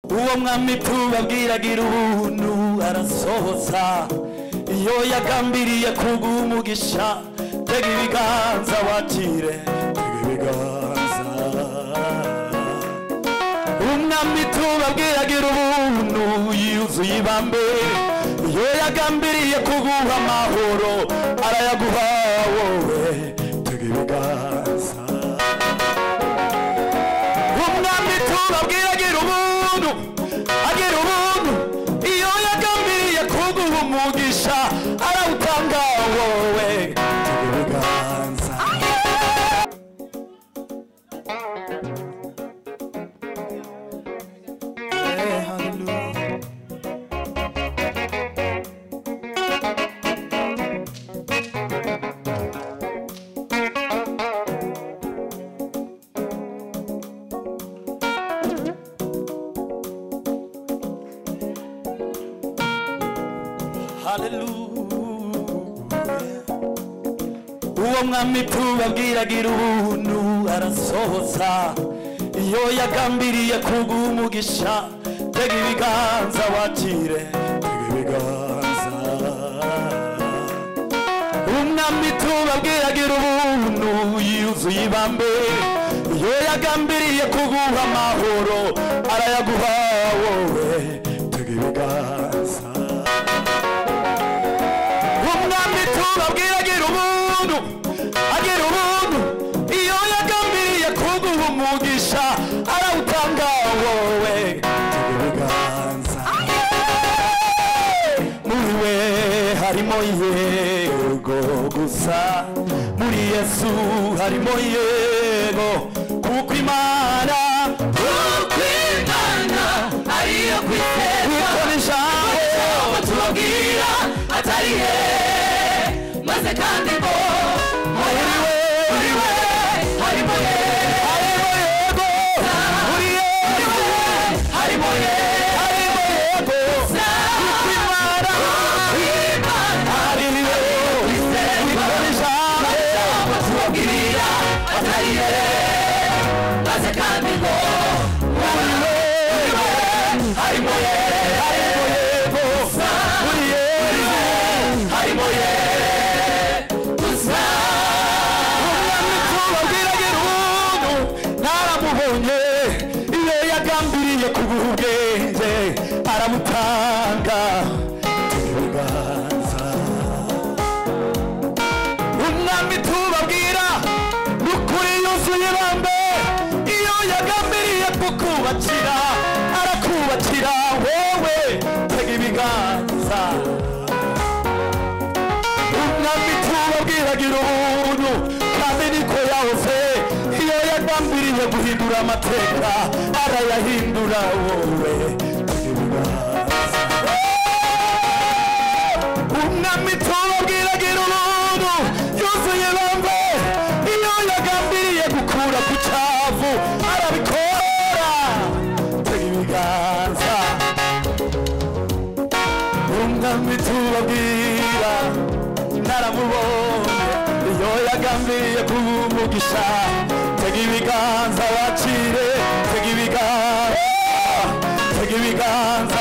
uwo mwami tubabwiragira ubuntu arasohoza iyo yagambiriye kuguha umugisha tega ibiganza wakire tega ibiganza umwami tubabwiragira ubuntu yuzuye ibambe iyo yagambiriye kuguha amahoro arayaguha wowe tega ibiganza umwami tubabwiragira ubuntu agira ubuntu iyo yagambiriye kuguha umugisha arawutanga wowe tega ibiganza uwo mwami tubabwiragira ubuntu arasohoza iyo yagambiriye kuguha umugisha tega ibiganza wakire tega ibiganza umwami tubabwiragira ubuntu yuzuye ibambe iyo yagambiriye kuguha amahoro arayaguha wowe tega ibiganza umwami tubabwiragira ubuntu agira ubuntu iyo yagambiriye kuguha umugisha arawutanga wowe tega ibiganza muri we harimo yego gusa muri Yesu harimo yego kuko Imana ariyo kwizerwa ijambo tubabwira atari he maze kandi ngo muri we harimo yego muri Yesu harimo yego kuko Imana ariyo kwizerwa ijambo tubabwira atari he maze kandi ngo muri we harimo yego muri Yesu harimo gusa umwami tubabwiragira ubuntu naramubonye iyo yagambiriye kuguha ubwenge aramutanga ibiganza umwami tubabwira n'ukuri yuzuye ibambe iyo yagambiriye kukubakira arakubakira wowe tega ibiganza umwami tubabwiragira ubuntu kandi niko yahoze iyo yagambiriye guhindura amateka arayahindura wowe tega ibiganza umwami tubabwiragira ubuntu yuzuye ibambe iyo yagambiriye gukura ku cyavu arabikora tega ibiganza umwami tubabwira naramubonye iyo yagambiriye kuguha umugisha tega ibiganza wakire tega ibiganza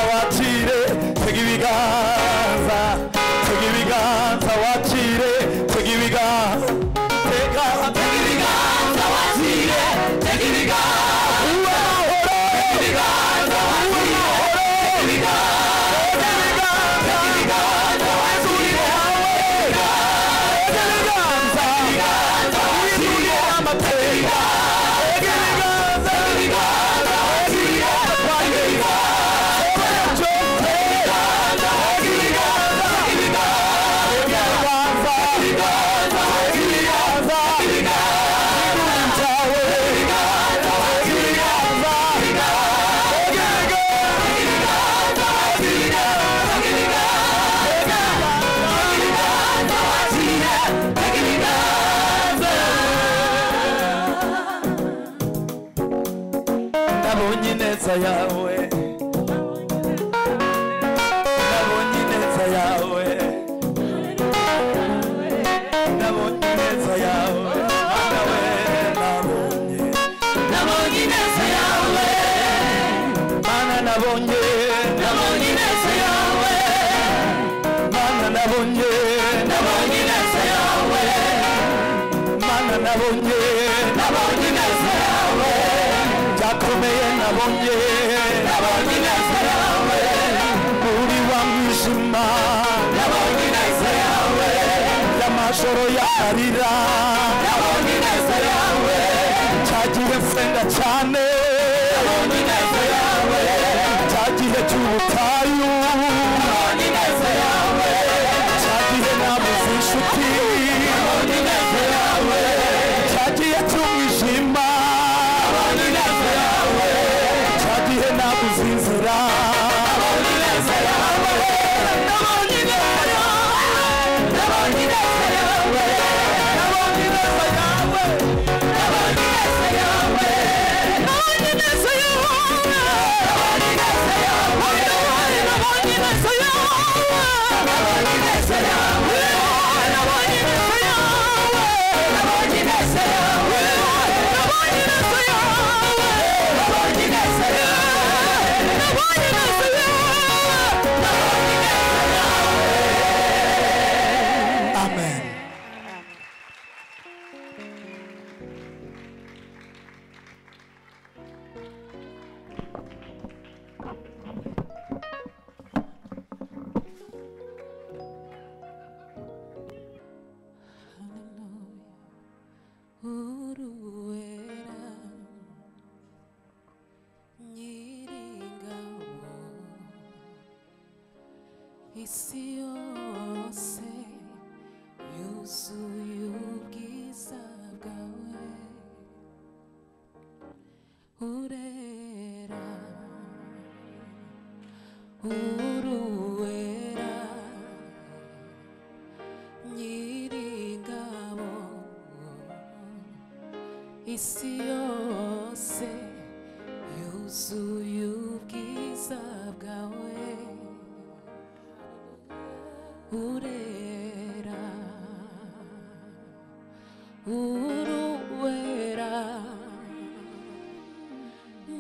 wakire tega ibiganza wakire tega ibiganza wakire tega nabonye neza yawe nabonye neza yawe nabonye neza yawe nabonye neza yawe mana nabonye ineza yawe mana nabonye ineza yawe mana nabonye ineza yawe byakomeye nabonye ineza yawe muri wa mwijima nabonye ineza yawe y'amajoro yarira nabonye ineza yawe cyagiye msenga cyane nabonye ineza yawe cyagiye cy'ubutayu nabonye ineza yawe cyagiye nabuze inshuti nabonye ineza yawe cyagiye cy'umwijima nabonye ineza yawe cyagiye nabuze inzira nabonye ineza yawe nabonye ineza yawe nabonye ineza yawe nabonye ineza yawe nabonye ineza yawe nabonye ineza yawe nabonye ineza yawe nabonye ineza yawe nabonye ineza yawe nabonye ineza yawe nabonye ineza yawe nabonye ineza yawe nabonye ineza yawe amen. Uruwera nyiringabo isi yose yuzuye ubwiza bwawe urera uruwera nyiringabo isi yose yuzuye ubwiza bwawe urera uruwera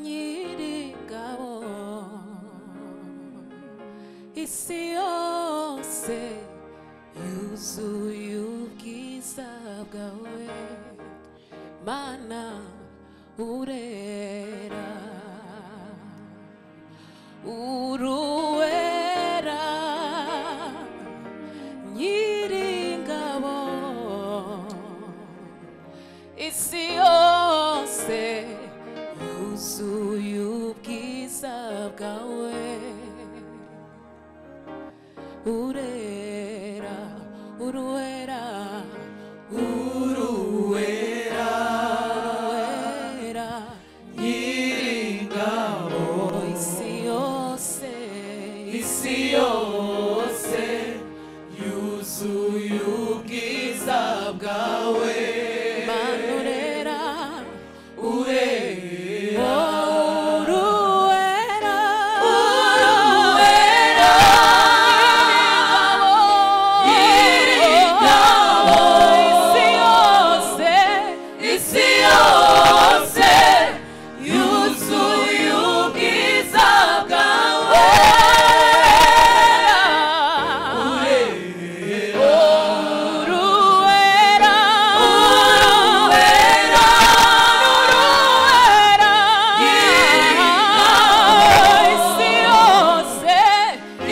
nyiringabo isi yose yuzuye ubwiza bwawe mana urera uruwera nyiringabo isi yose yuzuye ubwiza bwawe urera uruwera uruwera nyiringabo isi yose yuzuye ubwiza bwawe manurera urera uruwera nyiringabo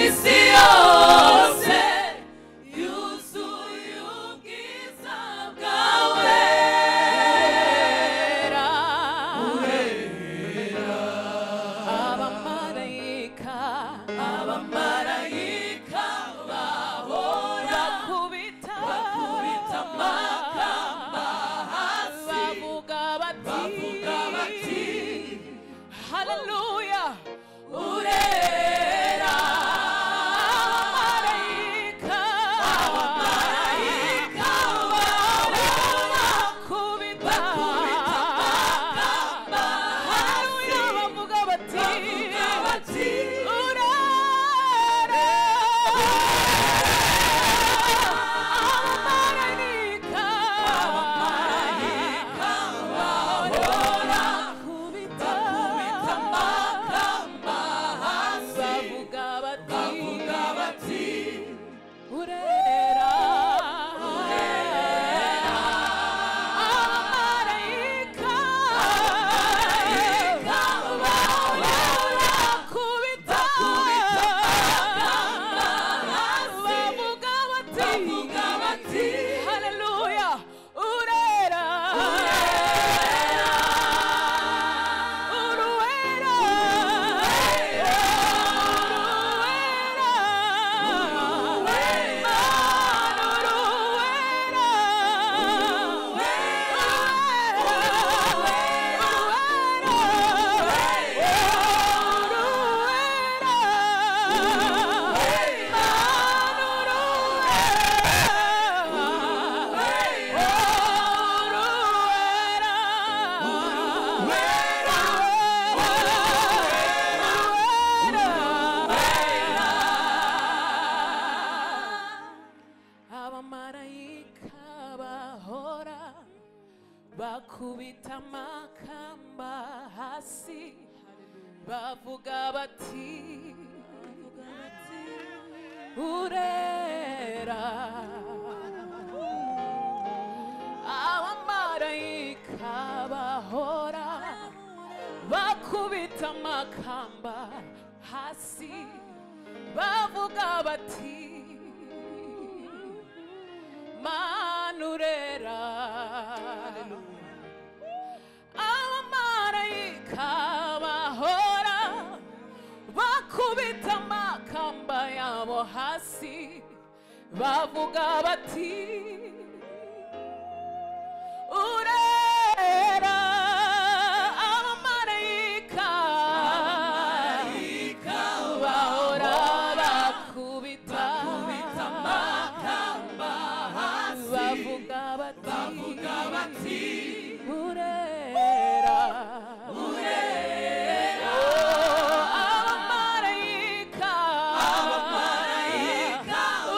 isi yose yuzuye ubwiza bwawe abamarayika bahora bakubita amakamba hasi bavuga bati haleluya urera abamarayika bahora bakubita amakamba hasi bavuga bati urera bakubita amakamba hasi bavuga bati urera. Abamarayika bahora bakubita amakamba hasi bavuga bati manurera. Abamarayika bahora bakubita amakamba yabo hasi bavuga bati urera. Abamarayika bahora bakubita amakamba hasi bavuga bati urera. Abamarayika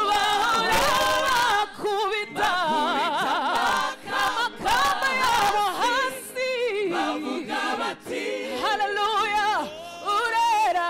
bahora bakubita amakamba yabo hasi bavuga bati haleluya urera.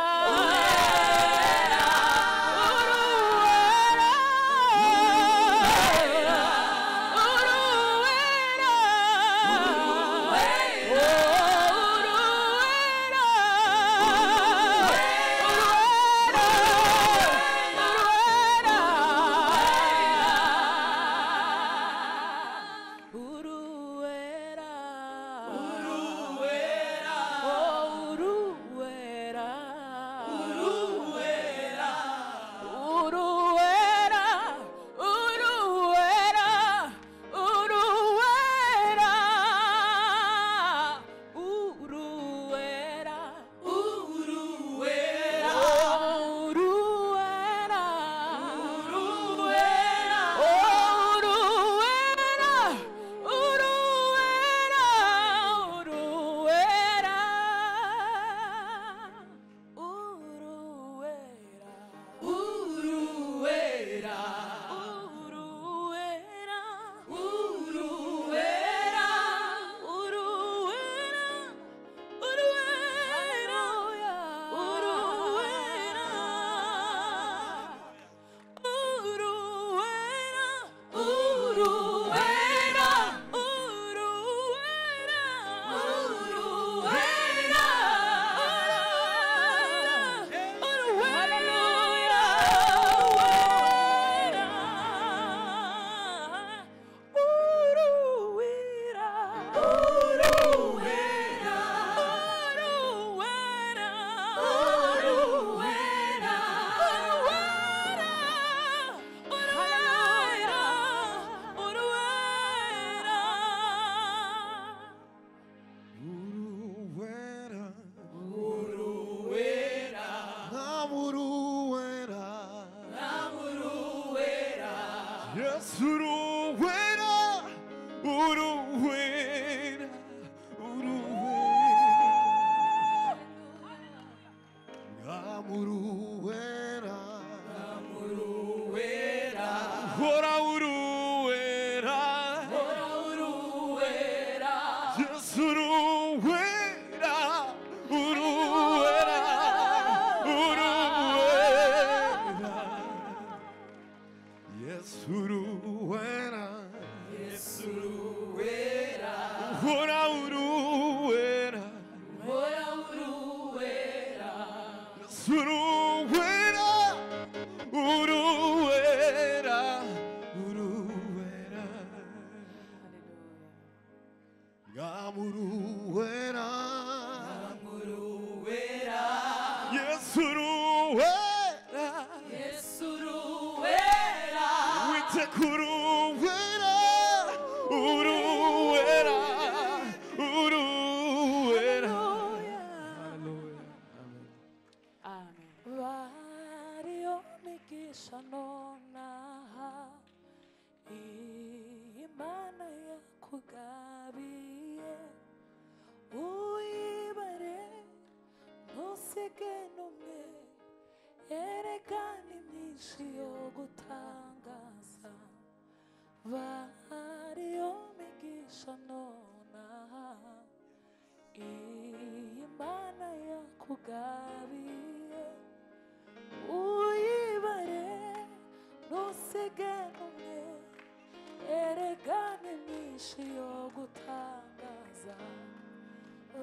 Vario migisha nona yakugabiye uyibare ntusige n'umwe erega ni myinshi yo gutangaza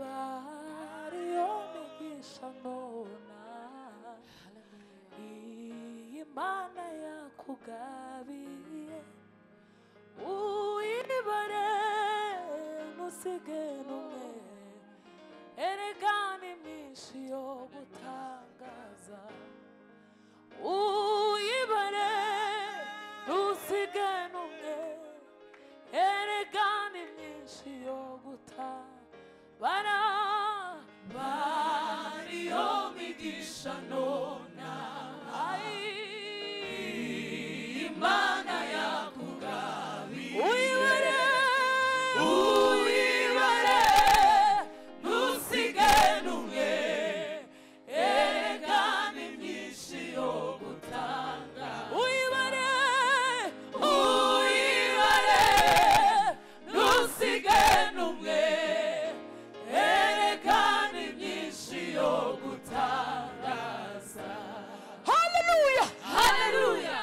bariyo migisha nona iyi Mana yakugabiye uyibare ntusige n'umwe erega ni myinshi yo gutangaza uyibare ntusige n'umwe erega ni myinshi yo gutabara bariyo migisha nona Imana yakugabiye uyibare uyibare ntusige n'umwe erega ni myinshi yo gutanga uyibare uyibare ntusige n'umwe erega ni myinshi yo gutangaza haleluya haleluya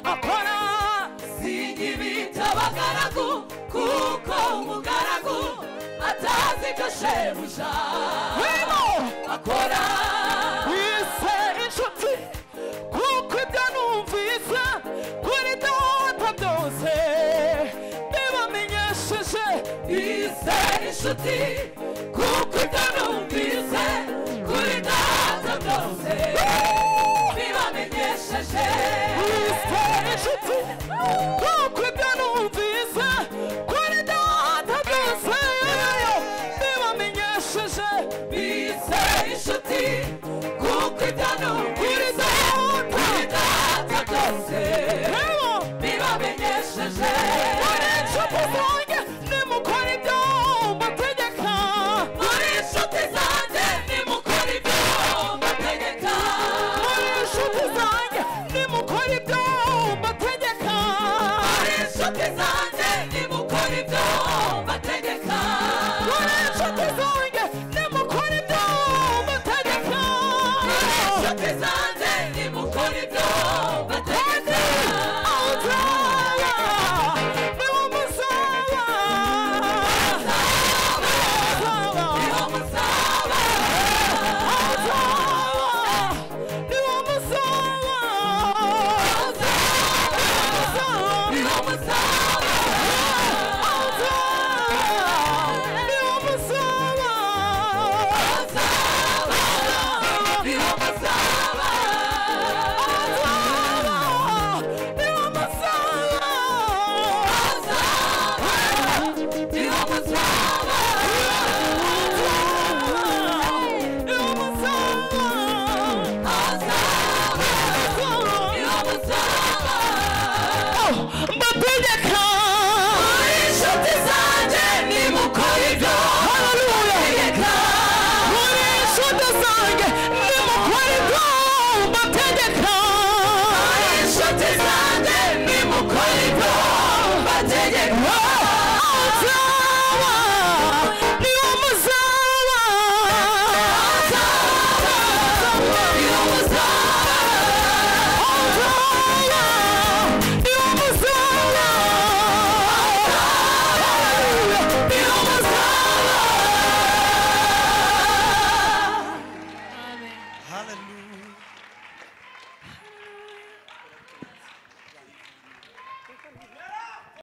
Akora, singibita bagara shebuja wino akora wise inshuti kuko ibyo numvise kuri data byose bibamenyesheje wise inshuti kuko ibyo numvise kuri data byose bibamenyesheje wise inshuti